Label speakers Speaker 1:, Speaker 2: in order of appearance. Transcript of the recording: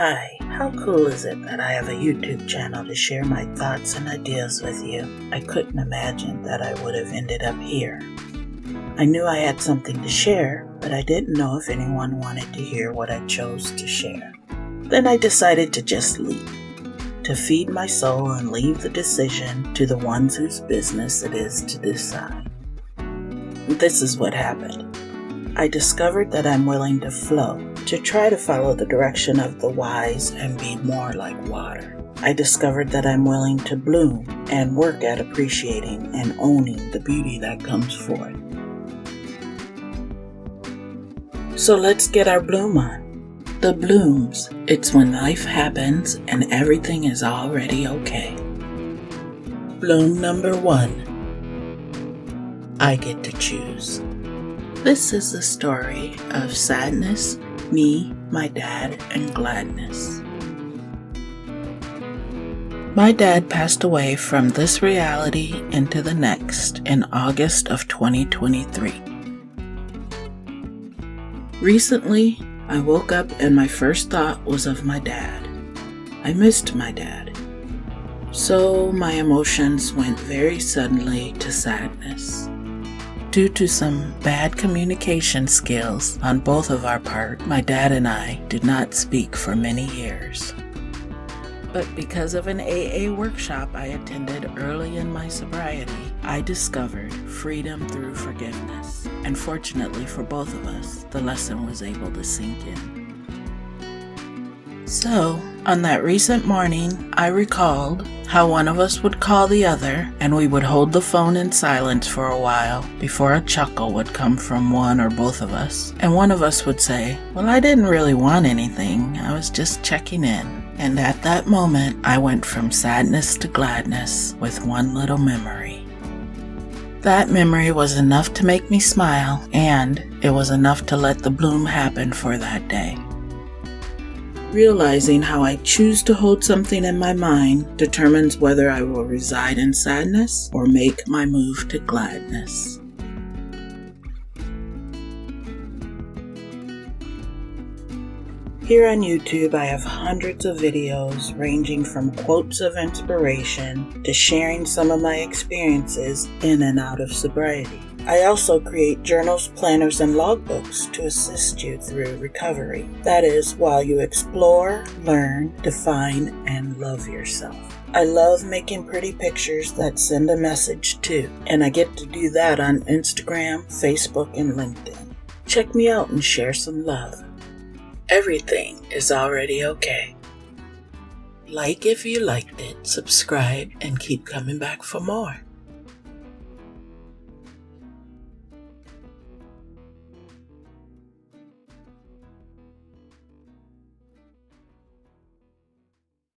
Speaker 1: Hi, how cool is it that I have a YouTube channel to share my thoughts and ideas with you? I couldn't imagine that I would have ended up here. I knew I had something to share, but I didn't know if anyone wanted to hear what I chose to share. Then I decided to just leave, to feed my soul and leave the decision to the ones whose business it is to decide. This is what happened. I discovered that I'm willing to flow, to try to follow the direction of the wise and be more like water. I discovered that I'm willing to bloom and work at appreciating and owning the beauty that comes forth. So let's get our bloom on. The blooms, it's when life happens and everything is already okay. Bloom number 1. I get to choose. This is the story of sadness, me, my dad, and gladness. My dad passed away from this reality into the next in August of 2023. Recently, I woke up and my first thought was of my dad. I missed my dad. So my emotions went very suddenly to sadness. Due to some bad communication skills on both of our part, my dad and I did not speak for many years. But because of an AA workshop I attended early in my sobriety, I discovered freedom through forgiveness. And fortunately for both of us, the lesson was able to sink in. So, on that recent morning, I recalled how one of us would call the other and we would hold the phone in silence for a while before a chuckle would come from one or both of us. And one of us would say, "Well, I didn't really want anything. I was just checking in." And at that moment, I went from sadness to gladness with one little memory. That memory was enough to make me smile, and it was enough to let the bloom happen for that day. Realizing how I choose to hold something in my mind determines whether I will reside in sadness or make my move to gladness. Here on YouTube, I have hundreds of videos ranging from quotes of inspiration to sharing some of my experiences in and out of sobriety. I also create journals, planners, and logbooks to assist you through recovery. That is, while you explore, learn, define, and love yourself. I love making pretty pictures that send a message too, and I get to do that on Instagram, Facebook, and LinkedIn. Check me out and share some love. Everything is already okay. Like if you liked it, subscribe, and keep coming back for more.